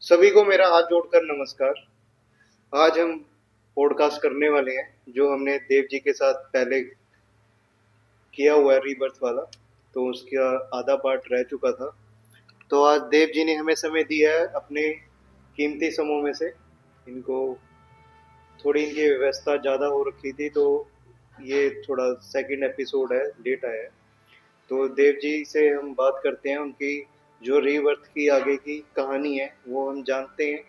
सभी को मेरा हाथ जोड़कर नमस्कार। आज हम पॉडकास्ट करने वाले हैं जो हमने देव जी के साथ पहले किया हुआ है, रीबर्थ वाला। तो उसका आधा पार्ट रह चुका था। तो आज देव जी ने हमें समय दिया है अपने कीमती समयों में से। इनको थोड़ी इनकी व्यवस्था ज़्यादा हो रखी थी, तो ये थोड़ा सेकंड एपिसोड है, लेट आया है। तो देव जी से हम बात करते हैं, उनकी जो रीबर्थ की आगे की कहानी है वो हम जानते हैं।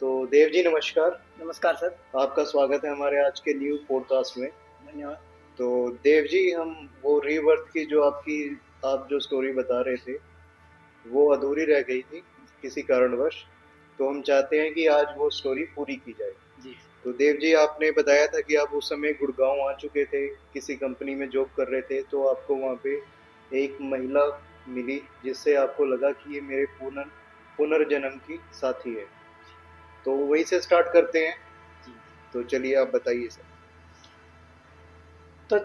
तो देव जी नमस्कार। नमस्कार सर। आपका स्वागत है हमारे आज के न्यू पॉडकास्ट में। धन्यवाद। तो देव जी, हम वो रीबर्थ की जो आप जो स्टोरी बता रहे थे वो अधूरी रह गई थी किसी कारणवश। तो हम चाहते हैं कि आज वो स्टोरी पूरी की जाए। जी तो देव जी, आपने बताया था कि आप उस समय गुड़गांव आ चुके थे, किसी कंपनी में जॉब कर रहे थे। तो आपको वहाँ पे एक महिला मिली जिससे आपको लगा कि ये मेरे पुनर्जन्म की साथी है। तो वही से स्टार्ट करते हैं। जी। तो चलिए आप बताइए सर। तो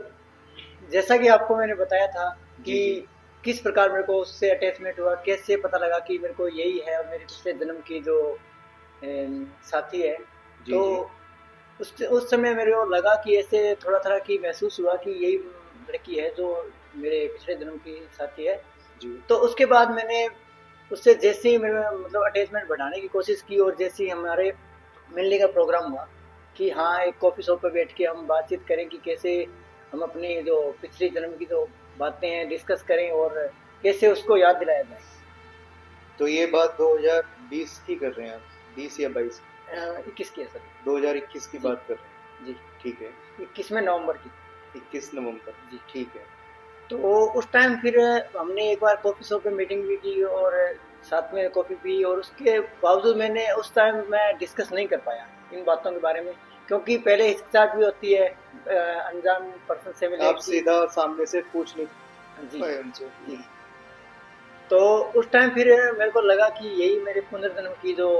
जैसा कि आपको मैंने बताया था कि जी जी किस प्रकार मेरे को उससे अटैचमेंट हुआ, कैसे पता लगा कि मेरे को यही है और मेरे पिछले जन्म की जो साथी है। जी तो जी उस समय मेरे को लगा कि ऐसे थोड़ा थोड़ा कि महसूस हुआ कि यही लड़की है जो मेरे पिछले जन्म की साथी है। जी तो उसके बाद मैंने उससे जैसे ही मेरे मतलब अटैचमेंट बढ़ाने की कोशिश की और जैसे ही हमारे मिलने का प्रोग्राम हुआ कि हाँ एक कॉफ़ी शॉप पर बैठ के हम बातचीत करें कि कैसे हम अपनी जो पिछले जन्म की जो बातें हैं डिस्कस करें और कैसे उसको याद दिलाया जाए। तो ये बात 2020 की कर रहे हैं आप, 20 या 22? 21 की है सर। 2021 की जी बात कर रहे हैं। जी। ठीक है। 21वें नवंबर की। 21 नवंबर। जी। ठीक है। तो उस टाइम फिर हमने एक बार कॉफ़ी शॉप पे मीटिंग भी की और साथ में कॉफ़ी पी और उसके बावजूद मैंने उस टाइम मैं डिस्कस नहीं कर पाया इन बातों के बारे में, क्योंकि पहले हिचकिचाहट भी होती है अनजान पर्सन से मिले आप कि। सीधा सामने से पूछ नहीं जी पाए उनसे। जी। तो उस टाइम फिर मेरे को लगा कि यही मेरे पुनर्जन्म की जो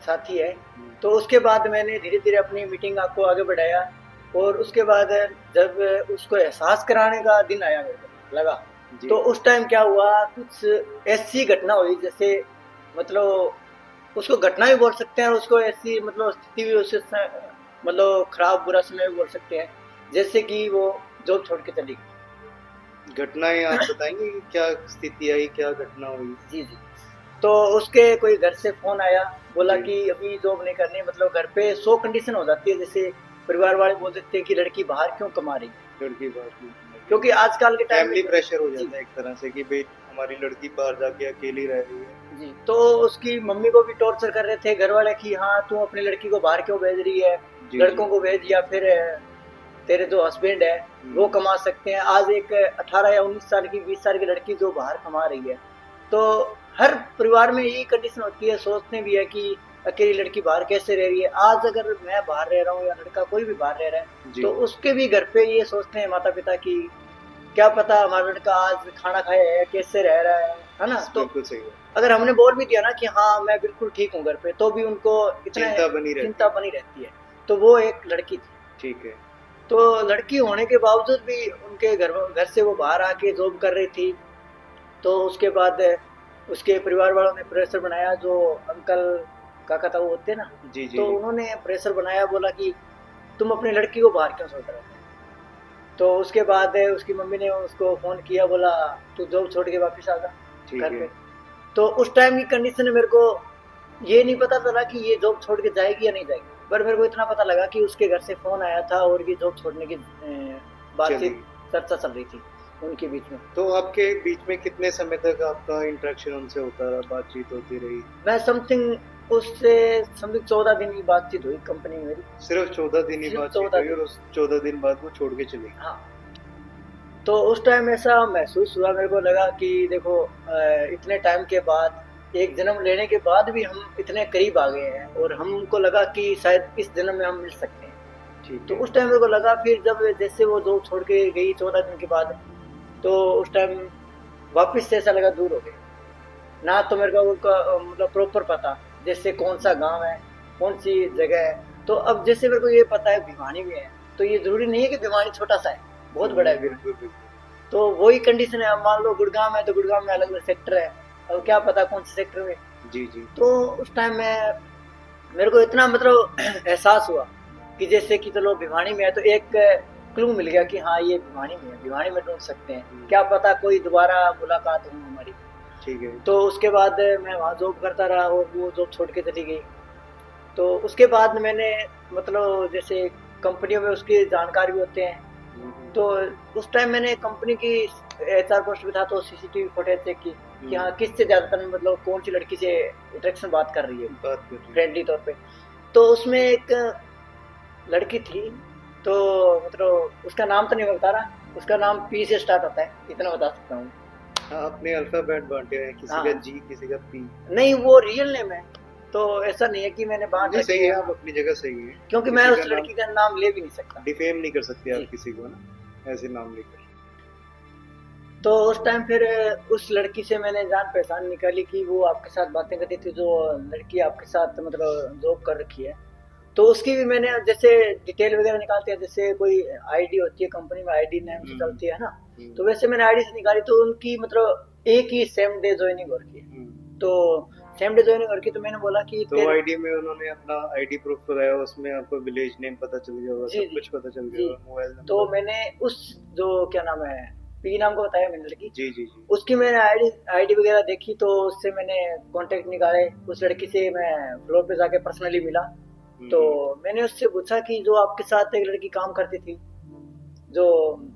साथी है। तो उसके बाद मैंने धीरे धीरे अपनी मीटिंग को आगे बढ़ाया और उसके बाद जब उसको एहसास कराने का दिन आया मेरे को लगा। जी तो उस टाइम क्या हुआ, कुछ ऐसी घटना हुई जैसे मतलब उसको घटना भी बोल सकते हैं, उसको ऐसी मतलब स्थिति भी उससे मतलब खराब बुरा समय भी बोल सकते हैं, जैसे कि वो जॉब छोड़ के चली गई। घटनाएं आप बताएंगे कि क्या स्थिति आई, क्या घटना हुई? जी जी। तो उसके कोई घर से फोन आया, बोला जी। कि अभी जॉब नहीं करनी, मतलब घर पे 100 कंडीशन हो जाती है, जैसे परिवार वाले बोल देते हैं कि लड़की बाहर क्यों कमा रही है, लड़की बाहर की उम्र क्योंकि की आजकल के टाइम में। फैमिली प्रेशर हो जी जाता है एक तरह से कि भाई हमारी लड़की बाहर जाके अकेली रह रही है। जी। तो उसकी मम्मी को भी टॉर्चर कर रहे थे घर वाले कि हाँ तू अपनी लड़की को बाहर क्यों भेज रही है, जी जी। लड़कों को भेज, या फिर तेरे जो हस्बैंड है वो हम्म। कमा सकते हैं। आज एक 18 या 19 साल की 20 साल की लड़की जो बाहर कमा रही है, तो हर परिवार में यही कंडीशन होती है, सोचते भी है कि अकेली लड़की बाहर कैसे रह रही है। आज अगर मैं बाहर रह रहा हूँ या लड़का कोई भी बाहर रह रहा है, जी। तो उसके भी घर पे ये सोचते हैं माता पिता की क्या पता हमारा लड़का आज खाना खाया है, कैसे रह रहा है ना। तो बिल्कुल सही है। अगर हमने बोल भी दिया ना कि हाँ मैं बिल्कुल ठीक हूँ घर पे, तो भी उनको इतना चिंता बनी रहती चिंता है। बनी रहती है। तो वो एक लड़की थी। ठीक है। तो लड़की होने के बावजूद भी उनके घर से वो बाहर आके जॉब कर रही थी। तो उसके बाद उसके परिवार वालों ने प्रेशर बनाया, जो अंकल काका था वो होते हैं ना। जी जी तो जी। उन्होंने प्रेशर बनाया, बोला कि तुम अपनी लड़की को बाहर क्यों छोड़ रहे हो। तो उसके बाद उसकी मम्मी ने उसको फोन किया, बोला तू जॉब छोड़ के वापस आ जा ठीक घर है। पे। तो उस टाइम की कंडीशन में मेरे को ये नहीं पता चला कि ये जॉब छोड़ के जाएगी या नहीं जाएगी, पर मेरे को इतना पता लगा कि उसके घर से फोन आया था और ये जॉब छोड़ने की चलिए। बातचीत चर्चा चल रही थी उनके बीच में। तो आपके बीच में कितने समय तक आपका इंटरेक्शन उनसे होता रहा, बातचीत होती रही? मैं समथिंग उससे समथिंग 14 दिन की बातचीत हुई कंपनी में मेरी। सिर्फ 14 दिन ही सिर्फ बातचीत चौदह हुई दिन और उस 14 दिन बाद वो छोड़ के चली गई? हाँ। तो उस टाइम ऐसा महसूस हुआ, मेरे को लगा कि देखो इतने टाइम के बाद, एक जन्म लेने के बाद भी हम इतने करीब आ गए हैं और हमको लगा कि शायद इस जन्म में हम मिल सकते हैं। ठीक तो है। उस टाइम मेरे को लगा, फिर जब जैसे वो दो छोड़ के गई 14 दिन के बाद, तो उस टाइम वापस से ऐसा लगा दूर हो गए। ना तो मेरे को उनका मतलब प्रॉपर पता, जैसे कौन सा गांव है, कौन सी जगह है। तो अब जैसे मेरे को ये पता है भिवानी में है, तो ये जरूरी नहीं है कि भिवानी छोटा सा है, बहुत बड़ा है भिवानी। बिल्कुल बिल्कुल। तो वही कंडीशन है। अब मान लो गुड़गांव है तो गुड़गांव में अलग अलग सेक्टर है, अब क्या पता कौन से सेक्टर में। जी जी। तो उस टाइम में मेरे को इतना मतलब एहसास हुआ कि जैसे कि चलो भिवानी में है, तो एक क्लू मिल गया कि हाँ ये भिवानी में है, भिवानी में ढूंढ सकते हैं, क्या पता कोई दोबारा मुलाकात हो हमारी। ठीक है। तो उसके बाद मैं वहाँ जॉब करता रहा और वो जॉब छोड़ के चली गई। तो उसके बाद मैंने मतलब जैसे कंपनियों में उसकी जानकार भी होते हैं, तो उस टाइम मैंने कंपनी की एचआर पोस्ट पे था, तो सीसीटीवी फुटेज चेक की कि हाँ किससे ज्यादातर मतलब कौन सी लड़की से इंटरेक्शन बात कर रही है, बात कर रही है। फ्रेंडली तौर पे। तो उसमें एक लड़की थी, तो मतलब उसका नाम तो नहीं बता रहा, उसका नाम पी से स्टार्ट होता है, इतना बता सकता हूँ। हाँ, अपने अल्फाबेट बांटे हैं, किसी का हाँ, जी, किसी का पी। नहीं वो रियल नेम है, तो ऐसा नहीं है कि मैंने बांट नहीं, रखे सही है, हैं। आप अपनी जगह सही है। क्योंकि मैं किसी का उस नाम लड़की का नाम ले भी नहीं सकता। डिफेम नहीं कर सकते जी। आप किसी को ना, ऐसे नाम लेकर। तो उस टाइम फिर उस लड़की से मैंने जान पहचान निकाली कि वो आपके साथ बातें करती थी, जो लड़की आपके साथ मतलब जॉब कर रखी है। तो उसकी भी मैंने जैसे डिटेल वगैरह निकालते हैं, जैसे कोई आईडी होती है कंपनी में, आईडी नेम से चलती है ना, तो वैसे मैंने आईडी से निकाली, तो उनकी मतलब एक ही सेम डे ज्वाइनिंग हो रखी है। तो सेम डे ज्वाइनिंग हो रखी, तो मैंने बोला कि तो तेरे। आईडी में उन्होंने अपना आईडी प्रूफ लगाया, उसमें आपको विलेज नेम पता चल गया होगा, जी सब जी कुछ पता चल गया जी। होगा, मोबाइल तो नंबर। मैंने उस जो क्या नाम है, पी नाम को बताया मैंने लड़की, जी जी जी। उसकी मैंने आईडी आईडी वगैरह देखी, तो उससे मैंने कांटेक्ट निकाले। उस लड़की से मैं फ्लोर पे जाके पर्सनली मिला। तो मैंने उससे पूछा कि जो आपके साथ एक लड़की काम करती थी, जो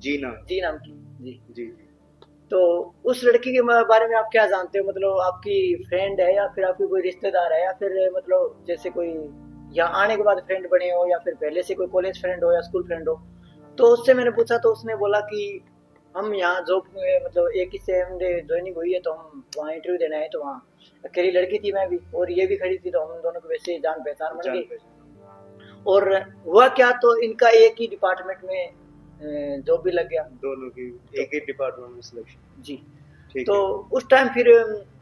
जी ना। जी नाम की। जी। जी जी। तो उस लड़की के बारे में आप क्या जानते हो, मतलब आपकी फ्रेंड है या फिर आपकी कोई रिश्तेदार है, या फिर मतलब जैसे कोई यहाँ आने के बाद फ्रेंड बने हो, या फिर पहले से कोई कॉलेज फ्रेंड हो या स्कूल फ्रेंड हो। तो उससे मैंने पूछा, तो उसने बोला कि हम यहाँ जॉब में मतलब एक ही सेम डे ज्वाइनिंग हुई है, तो हम वहाँ इंटरव्यू देने आए, तो वहाँ अकेली लड़की थी, मैं भी और ये भी खड़ी थी, तो हम दोनों को वैसे जान पहचान बन जान गई। पहचान। और हुआ क्या, तो इनका एक ही डिपार्टमेंट में जॉब भी लग गया। दोनों की तो एक ही डिपार्टमेंट में सिलेक्शन। जी। ठीक तो है। उस टाइम फिर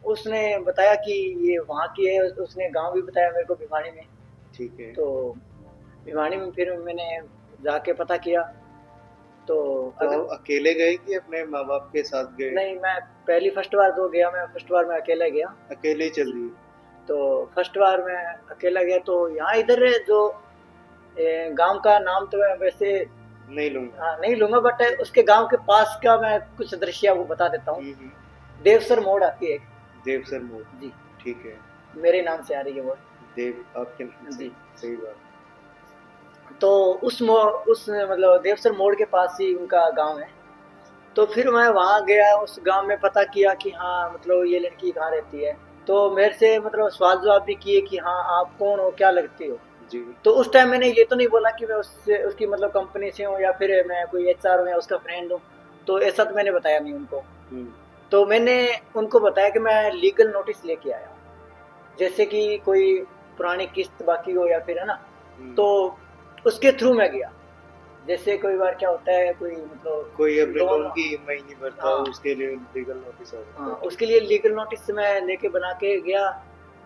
उसने बताया कि ये वहाँ की है, उसने गांव भी बताया मेरे को भिवानी में। ठीक है। तो भिवानी में फिर मैंने जाके पता किया। तो तो अगर आप अकेले गए कि अपने माँ बाप के साथ गए? नहीं, मैं पहली फर्स्ट बार जो गया, मैं फर्स्ट बार मैं अकेला गया। अकेले ही चल जी। दिए? तो फर्स्ट बार मैं अकेला गया, तो यहाँ इधर जो गांव का नाम तो मैं वैसे नहीं लूंगा। हाँ नहीं लूंगा, बट उसके गांव के पास का मैं कुछ दृश्य आपको बता देता हूँ। हम्म। देवसर मोड़ आती है एक। देवसर मोड़। जी। ठीक है। मेरे नाम से आ रही है वो। देव आपके नाम से? जी। सही बात। तो उस मतलब देवसर मोड़ के पास ही उनका गांव है। तो फिर मैं वहां गया, उस गांव में पता किया कि हाँ मतलब ये लड़की कहाँ रहती है। तो मेरे से मतलब सवाल जवाब भी किए कि हाँ आप कौन हो, क्या लगती हो। जी। तो उस टाइम मैंने ये तो नहीं बोला कि मैं उससे उसकी मतलब कंपनी से हूँ, या फिर मैं कोई एचआर हूँ या उसका फ्रेंड हूँ। तो ऐसा तो मैंने बताया नहीं उनको। हम्म। तो मैंने उनको बताया कि मैं लीगल नोटिस लेके आया हूँ, जैसे कि कोई पुरानी किस्त बाकी हो या फिर है ना। तो उसके थ्रू मैं गया। जैसे कोई बार क्या होता है, कोई कोई मतलब अपने लोन। लोन की ईएमआई नहीं भरता, हाँ उसके लिए लीगल नोटिस आ जाता हाँ, है। ठीक उसके लिए लीगल नोटिस मैं लेके बना के गया।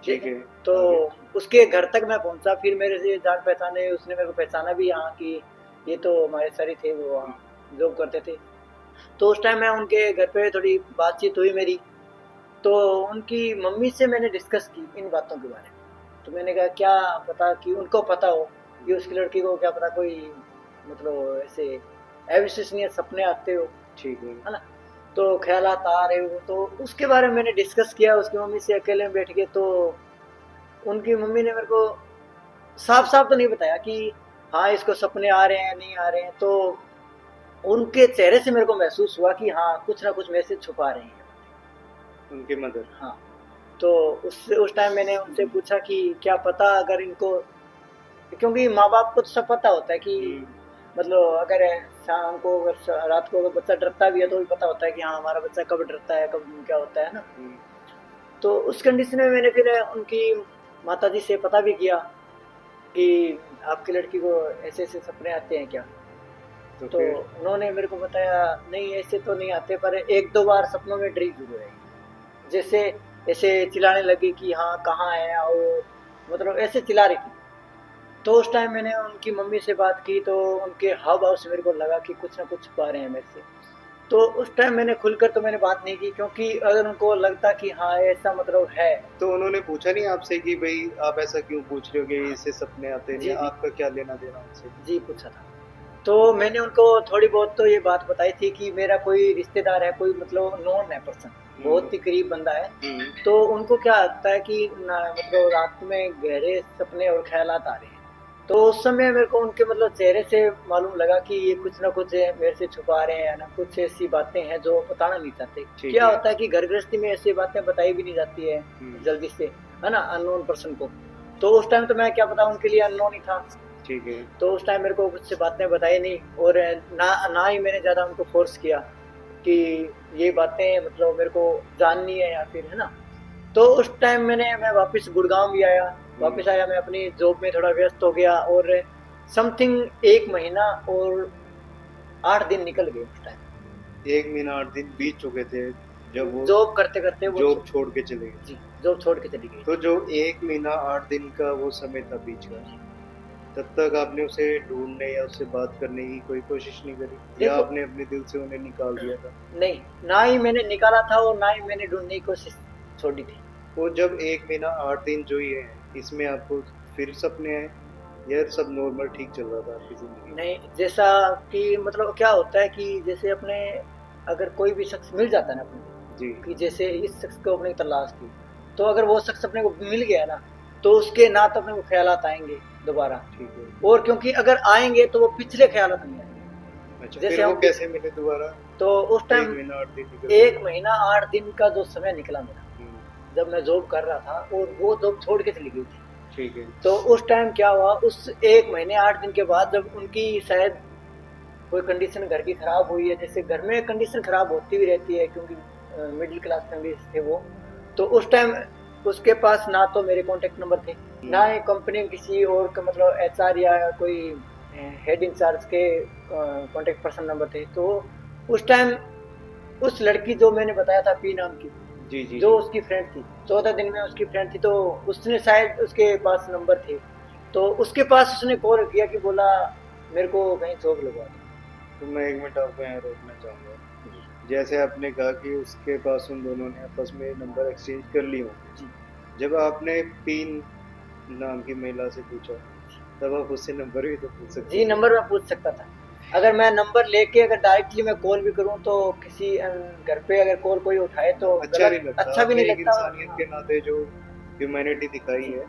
ठीक है। तो आगे? उसके घर तक मैं पहुंचा, फिर मेरे से जान पहचाने, उसने मेरे को पहचाना भी यहाँ कि ये तो हमारे सर ही थे, वो वहाँ जॉब करते थे। तो उस टाइम मैं उनके घर पे थोड़ी बातचीत हुई मेरी। तो उनकी मम्मी से मैंने डिस्कस की इन बातों के बारे में। तो मैंने कहा क्या पता कि उनको पता हो कि उसकी लड़की को क्या पता कोई मतलब ऐसे अविश्वसनीय सपने आते हो, ठीक है। है ना। तो ख्यालात आ रहे हो, तो उसके बारे में मैंने डिस्कस किया उसकी मम्मी से अकेले में बैठ के। तो उनकी मम्मी ने मेरे को साफ साफ तो नहीं बताया कि हाँ इसको सपने आ रहे हैं नहीं आ रहे हैं। तो उनके चेहरे से मेरे को महसूस हुआ कि हाँ कुछ ना कुछ मैसेज छुपा रहे हैं। उनके मदर? हाँ। तो उस टाइम मैंने उनसे पूछा कि क्या पता अगर इनको, क्योंकि माँ बाप को तो सब पता होता है कि मतलब अगर शाम को अगर रात को अगर बच्चा डरता भी है, तो भी पता होता है कि हाँ हमारा बच्चा कब डरता है कब क्या होता है ना। तो उस कंडीशन में मैंने फिर उनकी माताजी से पता भी किया कि आपकी लड़की को ऐसे ऐसे सपने आते हैं क्या। तो तो फिर? उन्होंने मेरे को बताया नहीं ऐसे तो नहीं आते, पर एक दो बार सपनों में डरी जरूर है। जैसे ऐसे चिल्लाने लगी कि हाँ कहाँ है, और मतलब ऐसे चिल्ला रही थी। तो उस टाइम मैंने उनकी मम्मी से बात की, तो उनके हाव भाव से मेरे को लगा कि कुछ ना कुछ छुपा रहे हैं मेरे से। तो उस टाइम मैंने खुलकर तो मैंने बात नहीं की, क्योंकि अगर उनको लगता कि हाँ ऐसा मतलब है। तो उन्होंने पूछा नहीं आपसे कि भाई आप ऐसा क्यों पूछ रहे हो कि इससे सपने आते नहीं, जी जी। आपका क्या लेना देना उनसे? जी पूछा था। तो मैंने उनको थोड़ी बहुत तो ये बात बताई थी कि मेरा कोई रिश्तेदार है, कोई मतलब नोन है पर्सन, हम्म। बहुत ही करीब बंदा है। हम्म। तो उनको क्या लगता है कि मतलब रात में गहरे सपने और ख्यालात आ रहे हैं। तो उस समय मेरे को उनके मतलब चेहरे से मालूम लगा कि ये कुछ ना कुछ मेरे से छुपा रहे हैं, ना कुछ ऐसी बातें हैं जो बताना नहीं चाहते। ठीक क्या है। होता है कि घर गृहस्थी में ऐसी बातें बताई भी नहीं जाती है हम्म। जल्दी से, है ना, अननोन पर्सन को। तो उस टाइम तो मैं क्या पता, उनके लिए अननोन ही था। ठीक है। तो उस टाइम मेरे को कुछ से बातें बताई नहीं, और ना ना ही मैंने ज़्यादा उनको फोर्स किया कि ये बातें मतलब मेरे को जाननी है या फिर, है ना। तो उस टाइम मैं वापस गुड़गांव भी आया। हम्म। वापस आया, मैं अपनी जॉब में थोड़ा व्यस्त हो गया, और समथिंग 1 महीना और 8 दिन निकल गए उस टाइम। 1 महीना 8 दिन बीत चुके थे जब वो जॉब करते करते वो जॉब छोड़ के चले गए। जी, जॉब छोड़ के चली गई तो थी। जो 1 महीना 8 दिन का वो समय था बीच का, तब तक आपने उसे ढूंढने या उससे बात करने की कोई कोशिश नहीं करी, या देखो, आपने अपने दिल से उन्हें निकाल दिया था? नहीं, ना ही मैंने निकाला था और ना ही मैंने ढूंढने की कोशिश छोड़ी थी। वो जब 1 महीना 8 दिन जो ये है, इसमें आपको फिर सपने आए, या सब नॉर्मल ठीक चल रहा था आपकी जिंदगी में? नहीं, जैसा कि मतलब क्या होता है कि जैसे अपने, अगर कोई भी शख्स मिल जाता है ना अपने जी। को, कि जैसे इस शख्स को अपनी तलाश थी, तो अगर वो शख्स अपने को मिल गया ना, तो उसके ना तो अपने को ख्यालात आएंगे दोबारा। ठीक है। और क्योंकि अगर आएंगे तो वो पिछले ख्यालात नहीं अच्छा, आएंगे, फिर जैसे वो हम कैसे मिले दोबारा? तो उस एक टाइम महीना आठ दिन निकल गए। 1 महीना 8 दिन का जो समय निकला मेरा, हम्म। जब मैं जॉब कर रहा था और वो जॉब छोड़ के चली गई थी। ठीक है। तो उस टाइम क्या हुआ, उस 1 महीने 8 दिन के बाद जब उनकी शायद कोई कंडीशन घर की खराब हुई है, जैसे घर में कंडीशन खराब होती भी रहती है, क्योंकि मिडिल क्लास फैमिली थे वो। तो उस टाइम उसके पास ना तो मेरे कॉन्टेक्ट नंबर थे, ना हम्म। ही कंपनी में किसी और का मतलब एचआर या कोई हेड इंचार्ज के कॉन्टेक्ट पर्सन नंबर थे। तो उस टाइम उस लड़की जो मैंने बताया था पी नाम की, जी जी जो जी। उसकी फ्रेंड थी, 14 दिन में उसकी फ्रेंड थी, तो उसने शायद उसके पास नंबर थे। तो उसके पास उसने कॉल किया कि बोला मेरे को कहीं जॉब लगवा तो मैं 1 मिनट आपको यहाँ रोकना चाहूंगा। दो। जी जैसे आपने कहा कि उसके पास उन दोनों ने आपस में नंबर एक्सचेंज कर लिए होंगे, जी। जब आपने पीन नाम की महिला से पूछा, तब आप उससे नंबर भी तो पूछ सकते जी, थे। नंबर मैं पूछ सकता था। अगर मैं नंबर लेके अगर डायरेक्टली मैं कॉल भी करूं, तो किसी घर पे अगर कॉल कोई उठाए तो अच्छा नहीं गलत, लगता, अच्छा भी आपने नहीं एक लगता। और इंसानियत हाँ, के नाते जो ह्यूमैनिटी दिखाई जी। है।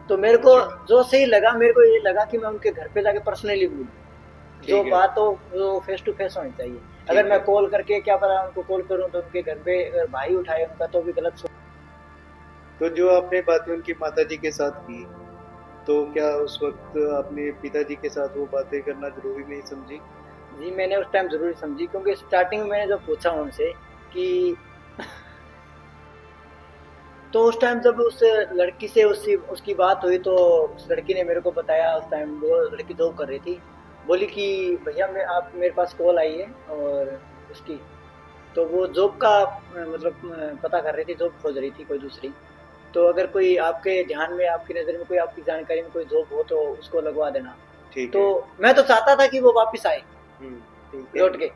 तो मेरे को जो जो सही लगा, मेरे को ये लगा कि मैं उनके घर पे जाके पर्सनली मिलूं। जो ठीक है। बात हो वो फेस टू फेस होनी चाहिए। अगर ठीक मैं है। कॉल करके क्या पता उनको कॉल करूं तो उनके घर पे अगर भाई उठाए उनका, तो भी गलत तो जो आपने बातें उनकी माता जी के साथ की, तो क्या उस वक्त आपने पिताजी के साथ वो बातें करना जरूरी नहीं समझी? जी, मैंने उस टाइम जरूरी समझी, क्योंकि स्टार्टिंग में मैंने जब पूछा उनसे कि तो उस टाइम जब उस लड़की से उसकी बात हुई, तो उस लड़की ने मेरे को बताया, उस टाइम वो लड़की जॉब कर रही थी। बोली कि भैया मैं आप मेरे पास कॉल आई है, और उसकी, तो वो जॉब का मतलब पता कर रही थी, जॉब खोज रही थी कोई दूसरी। तो अगर कोई आपके ध्यान में, आपकी नज़र में कोई, आपकी जानकारी में कोई जॉब हो तो उसको लगवा देना। ठीक तो है। मैं तो चाहता था कि वो वापस आए, हम्म। ठीक है। लौट के।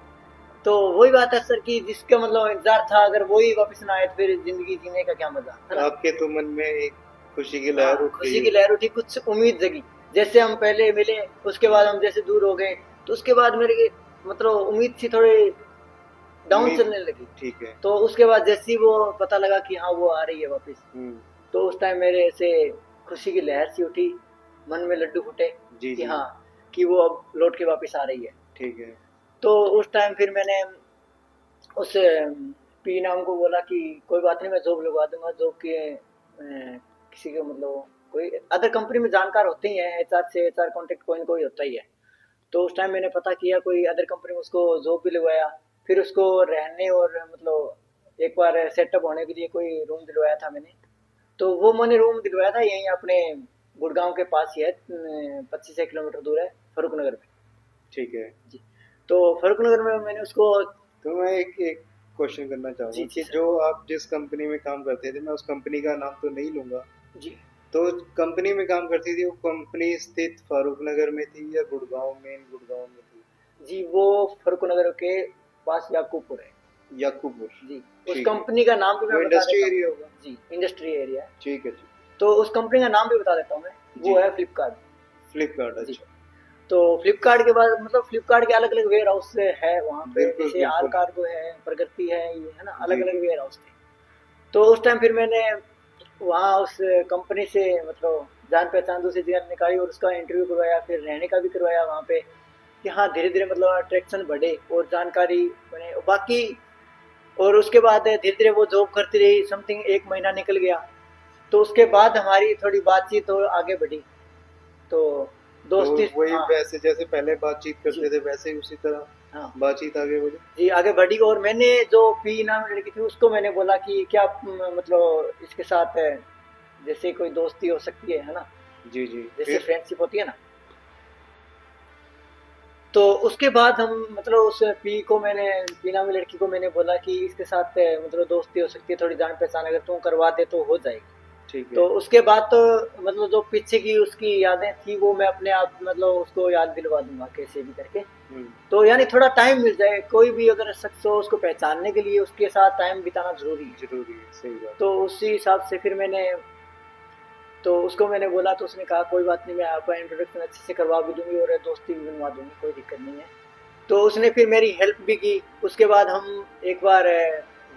तो वही बात है सर, कि जिसका मतलब इंतजार था, अगर वही वापस ना आए तो फिर जिंदगी जीने का क्या मजा, है ना। आपके तो मन में एक खुशी की लहर हाँ, उठ गई खुशी की होगी। लहर उठी, कुछ उम्मीद जगी। जैसे हम पहले मिले, उसके बाद हम जैसे दूर हो गए, तो उसके बाद मेरे मतलब उम्मीद थी थोड़ी डाउन उम्मीद। चलने लगी। ठीक है। तो उसके बाद जैसे ही वो पता लगा कि हाँ वो आ रही है वापस, हम्म। तो उस टाइम मेरे ऐसे खुशी की लहर सी उठी, मन में लड्डू फूटे जी कि जी। हाँ, कि वो अब लौट के वापस आ रही है। ठीक है। तो उस टाइम फिर मैंने उस पी नाम को बोला कि कोई बात नहीं, मैं जॉब लगवा दूंगा। जॉब के किसी के मतलब कोई अदर कंपनी में जानकार होते ही हैं, एचआर से एचआर कांटेक्ट कोई ना कोई होता ही है। तो उस टाइम मैंने पता किया कोई अदर कंपनी में, उसको जॉब भी लगवाया। फिर उसको रहने और मतलब एक बार सेटअप होने के लिए कोई रूम दिलवाया था मैंने। तो वो मैंने रूम दिलवाया था यहीं अपने गुड़गांव के पास ही है, 25 किलोमीटर दूर है, फरूक नगर में। ठीक है। जी। तो फरूक नगर में मैंने उसको। तो मैं एक एक क्वेश्चन करना जी चाहूंगा जी कि सर। जो आप जिस कंपनी में काम करते थे, मैं उस कंपनी का नाम तो नहीं लूंगा, जी तो कंपनी में काम करती थी, वो कंपनी स्थित फारूक नगर में थी या गुड़गांव, मेन गुड़गांव में थी? जी, वो फरूक नगर के पास याकूबपुर है। याकूबपुर जी। उस ठीक है। कंपनी का नाम भी मैं बता इंडस्ट्री देता हूँ। एरिया होगा। जी, इंडस्ट्री एरिया है। ठीक है जी। तो उस कंपनी का नाम भी बता देता हूँ मैं, जी। वो है फ्लिपकार्ट। फ्लिपकार्ट, जी। अच्छा। तो फ्लिपकार्ट के बाद मतलब फ्लिपकार्ट के अलग अलग वेयर हाउस है वहाँ पे, बिल्कुल जैसे आल बिल्कुल। कार्गो है, प्रगति है, ये है ना, अलग जी अलग वेयर हाउस थे। तो उस टाइम फिर मैंने वहाँ उस कंपनी से मतलब जान पहचान दूसरी जगह निकाली और उसका इंटरव्यू करवाया, फिर रहने का भी करवाया वहाँ पे, कि हाँ धीरे धीरे मतलब अट्रैक्शन बढ़े और जानकारी बने बाकी। और उसके बाद धीरे धीरे वो जॉब करती रही, समथिंग 1 महीना निकल गया। तो उसके बाद हमारी थोड़ी बातचीत और आगे बढ़ी। तो तो दोस्ती, वही हाँ। वैसे जैसे पहले बातचीत जी। करते थे वैसे ही उसी तरह हाँ बातचीत आगे बढ़ी। जी, आगे बढ़ी। और मैंने जो पी नाम लड़की थी उसको मैंने बोला कि क्या मतलब इसके साथ जैसे कोई दोस्ती हो सकती है ना, जी जी। जैसे फिर फ्रेंडशिप होती है ना। तो उसके बाद हम मतलब उस पी को मैंने, पी नामी लड़की को मैंने बोला कि इसके साथ मतलब दोस्ती हो सकती है, थोड़ी जान पहचान अगर तुम करवा दे तो हो जाएगी। ठीक है। तो उसके बाद तो मतलब जो पीछे की उसकी यादें थी वो मैं अपने आप मतलब उसको याद दिलवा दूंगा कैसे भी करके। हम्म। तो यानी थोड़ा टाइम मिल जाए, कोई भी अगर शख्स हो उसको पहचानने के लिए उसके साथ टाइम बिताना जरूरी है। जरूरी है, सही बात। तो उसी हिसाब से फिर मैंने, तो उसको मैंने बोला तो उसने कहा कोई बात नहीं, मैं आपका इंट्रोडक्शन अच्छे से करवा भी दूंगी और दोस्ती भी बनवा दूंगी, कोई दिक्कत नहीं है। तो उसने फिर मेरी हेल्प भी की। उसके बाद हम एक बार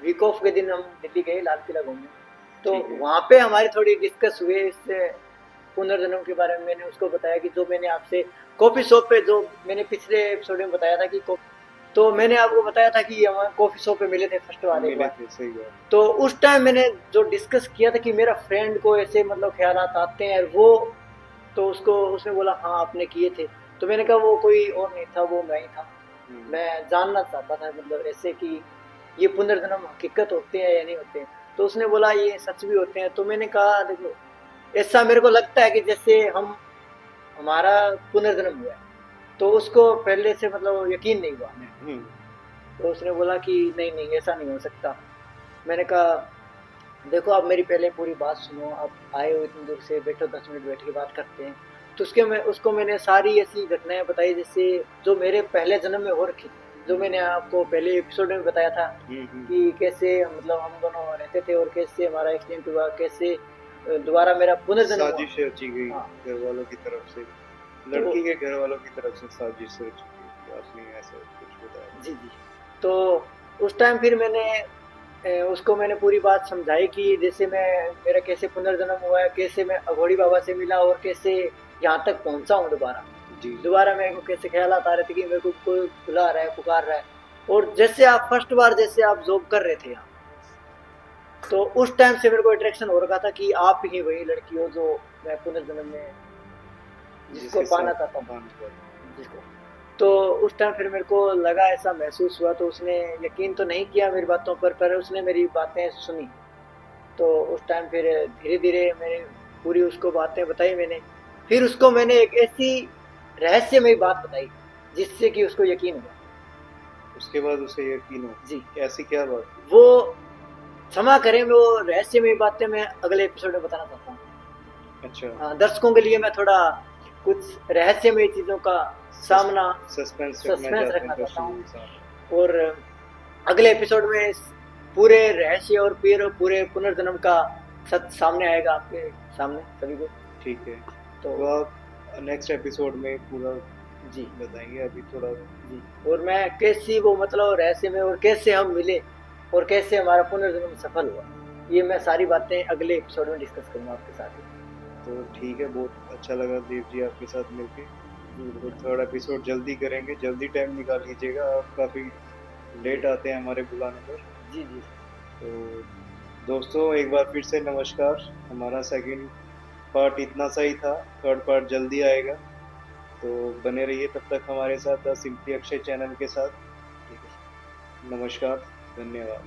वीक ऑफ के दिन हम दिल्ली गए लाल किला घूमने। तो ठीक है। वहाँ पे हमारी थोड़ी डिस्कस हुए इस पुनर्जन्म के बारे में। मैंने उसको बताया कि जो मैंने आपसे कॉफी शॉप पे, जो मैंने पिछले एपिसोड में बताया था कि तो मैंने आपको बताया था कि हम कॉफी शॉप पे मिले थे फर्स्ट बार एक मिले बार। थे, सही बात। तो उस टाइम मैंने जो डिस्कस किया था कि मेरा फ्रेंड को ऐसे मतलब ख्यालात आते हैं वो, तो उसको उसने बोला हाँ आपने किए थे। तो मैंने कहा वो कोई और नहीं था, वो मैं ही था। हम्म। मैं जानना चाहता था मतलब ऐसे कि ये पुनर्जन्म हकीकत होते हैं या नहीं होते हैं। तो उसने बोला ये सच भी होते हैं। तो मैंने कहा देखो ऐसा मेरे को लगता है कि जैसे हम, हमारा पुनर्जन्म हुआ है, तो उसको पहले से मतलब यकीन नहीं हुआ हमें। हम्म। तो उसने बोला कि नहीं नहीं ऐसा नहीं हो सकता। मैंने कहा देखो आप मेरी पहले पूरी बात सुनो, आप आए हो इतनी दूर से, बैठो 10 मिनट बैठ के बात करते हैं। तो उसको मैंने सारी ऐसी घटनाएं बताई जैसे जो मेरे पहले जन्म में हो रखी थी, जो मैंने आपको पहले एपिसोड में बताया था हम्म। कि कैसे मतलब हम दोनों रहते थे और कैसे हमारा एक्सीडेंट हुआ, कैसे दोबारा मेरा पुनर्जन्म हुआ। साजिश रची गई हाँ। घर वालों की तरफ से, तो लड़की के घर वालों की तरफ से साजिश रची गई, आपने ऐसा कुछ बताया। जी जी। तो उस टाइम फिर मैंने उसको मैंने पूरी बात समझाई कि जैसे मैं, मेरा कैसे पुनर्जन्म हुआ है, कैसे मैं अघोड़ी बाबा से मिला और कैसे यहाँ तक पहुँचा हूँ दोबारा। जी जी। दोबारा मेरे को कैसे ख्याल आ रहे थे कि मेरे को कोई बुला रहा है, पुकार रहा है। और जैसे आप फर्स्ट बार जैसे आप जॉब कर रहे थे यहाँ, तो उस टाइम से मेरे को अट्रैक्शन हो रखा था कि आप ही वही लड़की हो जो मैं पुनर्जन्म में जिसको जिसके पाना साथ चाहता हूँ, पान पर। जिसको। तो उस टाइम फिर मेरे को लगा, ऐसा महसूस हुआ। तो उसने यकीन तो नहीं किया मेरी बातों पर उसने मेरी बातें सुनी। तो उस टाइम फिर धीरे धीरे मैंने पूरी उसको बातें बताई मैंने। फिर उसको मैंने एक ऐसी रहस्यमयी बात बताई जिससे कि उसको यकीन हुआ। उसके बाद उसे यकीन हो जी। कि ऐसी क्या बात थी। वो क्षमा करें, वो रहस्यमयी बातें मैं अगले एपिसोड में बताना चाहता हूँ। अच्छा। दर्शकों के लिए मैं थोड़ा कुछ रहस्यमय चीजों का सामना, सस्पेंस रखना सस्पेंस चाहते हैं रखना चाहता दर्शकों हूँ। के साथ। और अगले एपिसोड में इस पूरे रहस्य और पूरे पुनर्जन्म का सच सामने आएगा आपके सामने सभी को। ठीक है। तो तो आप नेक्स्ट एपिसोड में पूरा जी बताएंगे, अभी थोड़ा। जी। और मैं कैसी वो मतलब रहस्य में और कैसे हम मिले और कैसे हमारा पुनर्जन्म सफल हुआ, ये मैं सारी बातें अगले एपिसोड में डिस्कस करूंगा आपके साथ। तो ठीक है, बहुत अच्छा लगा देव जी आपके साथ मिलके। तो थर्ड एपिसोड जल्दी करेंगे, जल्दी टाइम निकाल लीजिएगा, आप काफ़ी लेट आते हैं हमारे बुलाने पर। जी जी। तो दोस्तों एक बार फिर से नमस्कार। हमारा सेकंड पार्ट इतना सा ही था, थर्ड पार्ट जल्दी आएगा। तो बने रहिए तब तक हमारे साथ द सिंपली अक्षय चैनल के साथ। ठीक है। नमस्कार, धन्यवाद।